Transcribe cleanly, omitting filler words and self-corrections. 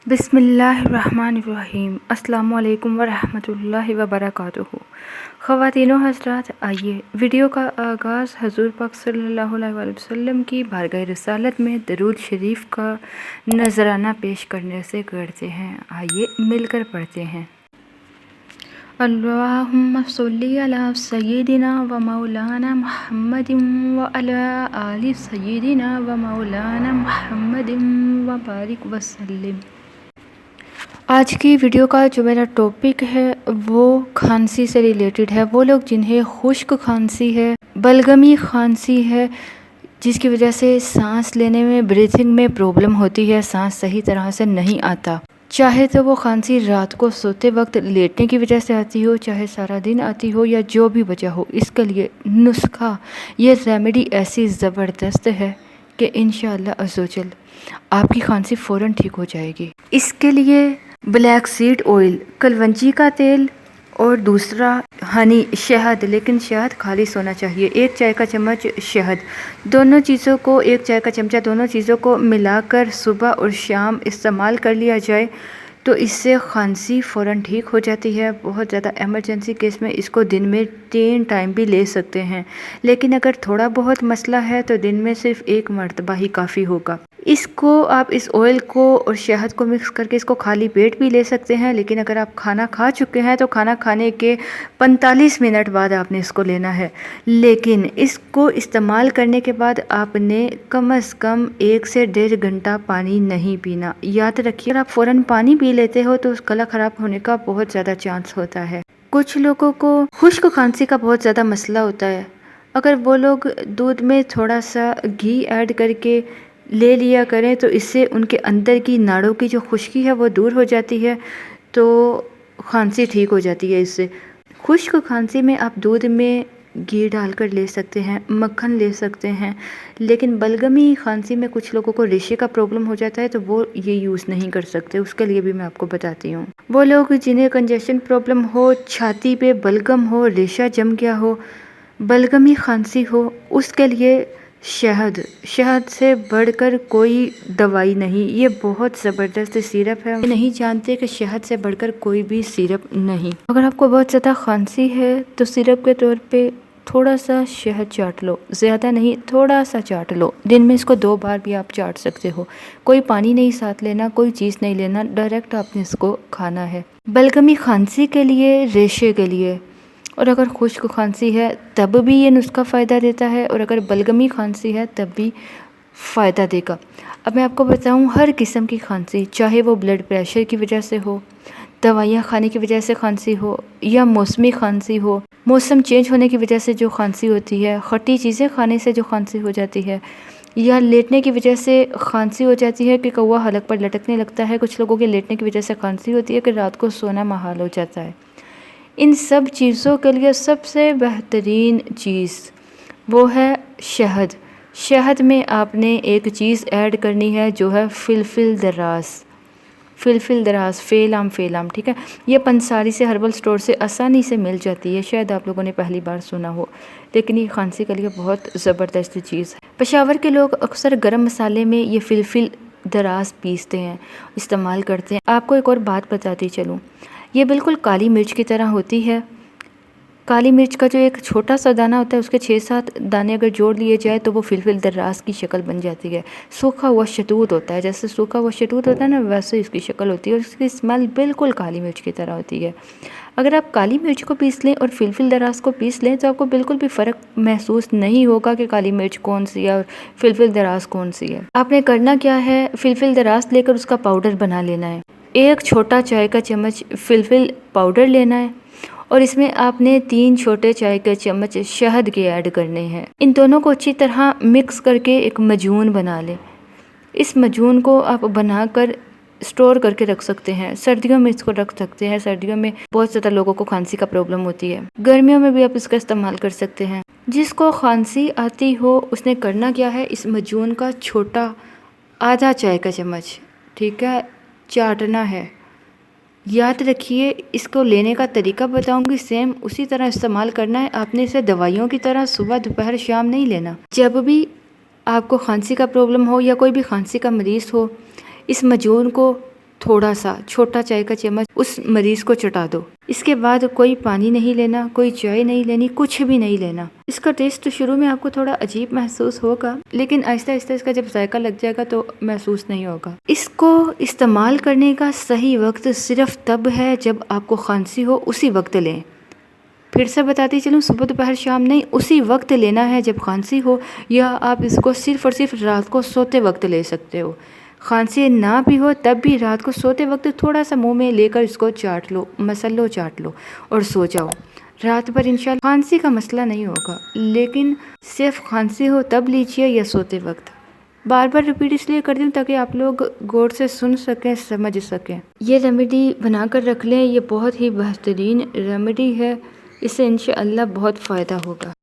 بسم اللہ الرحمن الرحیم۔ السلام علیکم ورحمۃ اللہ وبرکاتہ۔ خواتین و حضرات، آئیے ویڈیو کا آغاز حضور پاک صلی اللہ علیہ وآلہ وسلم کی بارگاہ رسالت میں درود شریف کا نذرانہ پیش کرنے سے کرتے ہیں۔ آئیے مل کر پڑھتے ہیں۔ اللہم صلی علی سیدنا و مولانا محمد و علی آل سیدنا و مولانا محمد و بارک وسلم۔ آج کی ویڈیو کا جو میرا ٹاپک ہے وہ کھانسی سے ریلیٹڈ ہے۔ وہ لوگ جنہیں خشک کھانسی ہے، بلغمی کھانسی ہے، جس کی وجہ سے سانس لینے میں، بریتھنگ میں پرابلم ہوتی ہے، سانس صحیح طرح سے نہیں آتا، چاہے تو وہ کھانسی رات کو سوتے وقت لیٹنے کی وجہ سے آتی ہو، چاہے سارا دن آتی ہو، یا جو بھی وجہ ہو، اس کے لیے نسخہ، یہ ریمیڈی ایسی زبردست ہے کہ انشاءاللہ عز و جل آپ کی کھانسی فوراً ٹھیک ہو جائے گی۔ اس کے لیے بلیک سیڈ آئل، کلونجی کا تیل، اور دوسرا ہنی، شہد، لیکن شہد خالص ہونا چاہیے، 1 چائے کا چمچ شہد، دونوں چیزوں کو 1 چائے کا چمچہ دونوں چیزوں کو ملا کر صبح اور شام استعمال کر لیا جائے تو اس سے کھانسی فوراً ٹھیک ہو جاتی ہے۔ بہت زیادہ ایمرجنسی کیس میں اس کو دن میں 3 ٹائم بھی لے سکتے ہیں، لیکن اگر تھوڑا بہت مسئلہ ہے تو دن میں صرف 1 مرتبہ ہی کافی ہوگا۔ اس کو آپ اس آئل کو اور شہد کو مکس کر کے اس کو خالی پیٹ بھی لے سکتے ہیں، لیکن اگر آپ کھانا کھا چکے ہیں تو کھانا کھانے کے 45 منٹ بعد آپ نے اس کو لینا ہے، لیکن اس کو استعمال کرنے کے بعد آپ نے کم از کم 1 سے 1.5 گھنٹہ پانی نہیں پینا۔ یاد رکھیے، اگر آپ فوراً پانی پی لیتے ہو تو اس گلا خراب ہونے کا بہت زیادہ چانس ہوتا ہے۔ کچھ لوگوں کو خشک کھانسی کا بہت زیادہ مسئلہ ہوتا ہے، اگر وہ لوگ دودھ میں تھوڑا سا گھی ایڈ کر کے لے لیا کریں تو اس سے ان کے اندر کی ناڑوں کی جو خشکی ہے وہ دور ہو جاتی ہے، تو کھانسی ٹھیک ہو جاتی ہے۔ اس سے خشک کھانسی میں آپ دودھ میں گھی ڈال کر لے سکتے ہیں، مکھن لے سکتے ہیں، لیکن بلغمی کھانسی میں کچھ لوگوں کو ریشے کا پرابلم ہو جاتا ہے تو وہ یہ یوز نہیں کر سکتے، اس کے لیے بھی میں آپ کو بتاتی ہوں۔ وہ لوگ جنہیں کنجیشن پرابلم ہو، چھاتی پہ بلغم ہو، ریشہ جم گیا ہو، بلغمی کھانسی ہو، اس کے لیے شہد سے بڑھ کر کوئی دوائی نہیں۔ یہ بہت زبردست سیرپ ہے، نہیں جانتے کہ شہد سے بڑھ کر کوئی بھی سیرپ نہیں۔ اگر آپ کو بہت زیادہ کھانسی ہے تو سیرپ کے طور پہ تھوڑا سا شہد چاٹ لو، زیادہ نہیں، تھوڑا سا چاٹ لو، دن میں اس کو 2 بار بھی آپ چاٹ سکتے ہو۔ کوئی پانی نہیں ساتھ لینا، کوئی چیز نہیں لینا، ڈائریکٹ آپ نے اس کو کھانا ہے۔ بلغمی کھانسی کے لیے، ریشے کے لیے، اور اگر خشک کھانسی ہے تب بھی یہ نسخہ فائدہ دیتا ہے، اور اگر بلغمی کھانسی ہے تب بھی فائدہ دے گا۔ اب میں آپ کو بتاؤں، ہر قسم کی کھانسی، چاہے وہ بلڈ پریشر کی وجہ سے ہو، دوائیاں کھانے کی وجہ سے کھانسی ہو، یا موسمی کھانسی ہو، موسم چینج ہونے کی وجہ سے جو کھانسی ہوتی ہے، کھٹی چیزیں کھانے سے جو کھانسی ہو جاتی ہے، یا لیٹنے کی وجہ سے کھانسی ہو جاتی ہے کہ کوا حلق پر لٹکنے لگتا ہے، کچھ لوگوں کے لیٹنے کی وجہ سے کھانسی ہوتی ہے کہ رات کو سونا محال ہو جاتا ہے، ان سب چیزوں کے لیے سب سے بہترین چیز وہ ہے شہد۔ شہد میں آپ نے ایک چیز ایڈ کرنی ہے جو ہے فلفل دراز، فیلام، ٹھیک ہے؟ یہ پنساری سے، ہربل سٹور سے آسانی سے مل جاتی ہے، شاید آپ لوگوں نے پہلی بار سنا ہو، لیکن یہ کھانسی کے لیے بہت زبردست چیز ہے۔ پشاور کے لوگ اکثر گرم مسالے میں یہ فلفل دراز پیستے ہیں، استعمال کرتے ہیں۔ آپ کو ایک اور بات بتاتی چلوں، یہ بالکل کالی مرچ کی طرح ہوتی ہے۔ کالی مرچ کا جو ایک چھوٹا سا دانہ ہوتا ہے، اس کے 6-7 دانے اگر جوڑ لیے جائے تو وہ فلفل دراز کی شکل بن جاتی ہے۔ سوکھا ہوا شہتوت ہوتا ہے، جیسے سوکھا ہوا شہتوت ہوتا ہے نا، ویسے اس کی شکل ہوتی ہے، اور اس کی اسمیل بالکل کالی مرچ کی طرح ہوتی ہے۔ اگر آپ کالی مرچ کو پیس لیں اور فلفل دراز کو پیس لیں تو آپ کو بالکل بھی فرق محسوس نہیں ہوگا کہ کالی مرچ کون سی ہے اور فلفل دراز کون سی ہے۔ آپ نے کرنا کیا ہے، فلفل دراز لے کر اس کا پاؤڈر بنا لینا ہے۔ 1 چھوٹا چائے کا چمچ فلفل پاؤڈر لینا ہے، اور اس میں آپ نے 3 چھوٹے چائے کے چمچ شہد کے ایڈ کرنے ہیں۔ ان دونوں کو اچھی طرح مکس کر کے ایک مجون بنا لیں۔ اس مجون کو آپ بنا کر سٹور کر کے رکھ سکتے ہیں، سردیوں میں اس کو رکھ سکتے ہیں، سردیوں میں بہت زیادہ لوگوں کو کھانسی کا پرابلم ہوتی ہے، گرمیوں میں بھی آپ اس کا استعمال کر سکتے ہیں۔ جس کو کھانسی آتی ہو اس نے کرنا کیا ہے، اس مجون کا چھوٹا آدھا چائے کا چمچ، ٹھیک ہے، چاٹنا ہے۔ یاد رکھیے، اس کو لینے کا طریقہ بتاؤں گی، سیم اسی طرح استعمال کرنا ہے۔ آپ نے اسے دوائیوں کی طرح صبح دوپہر شام نہیں لینا۔ جب بھی آپ کو کھانسی کا پرابلم ہو یا کوئی بھی کھانسی کا مریض ہو، اس مجون کو تھوڑا سا چھوٹا چائے کا چمچ اس مریض کو چٹا دو۔ اس کے بعد کوئی پانی نہیں لینا، کوئی چائے نہیں لینی، کچھ بھی نہیں لینا۔ اس کا ٹیسٹ شروع میں آپ کو تھوڑا عجیب محسوس ہوگا، لیکن آہستہ آہستہ اس کا جب ذائقہ لگ جائے گا تو محسوس نہیں ہوگا۔ اس کو استعمال کرنے کا صحیح وقت صرف تب ہے جب آپ کو کھانسی ہو، اسی وقت لیں۔ پھر سے بتاتی چلوں، صبح دوپہر شام نہیں، اسی وقت لینا ہے جب کھانسی ہو، یا آپ اس کو صرف اور صرف رات کو سوتے وقت لے سکتے ہو۔ کھانسی نہ بھی ہو تب بھی رات کو سوتے وقت تھوڑا سا منہ میں لے کر اس کو چاٹ لو، مسل لو، چاٹ لو اور سو جاؤ۔ رات بھر انشاءاللہ کھانسی کا مسئلہ نہیں ہوگا، لیکن صرف کھانسی ہو تب لیجیے یا سوتے وقت۔ بار بار ریپیٹ اس لیے کرتی ہوں تاکہ آپ لوگ غور سے سن سکیں، سمجھ سکیں۔ یہ ریمیڈی بنا کر رکھ لیں، یہ بہت ہی بہترین ریمیڈی ہے، اس سے انشاءاللہ بہت فائدہ ہوگا۔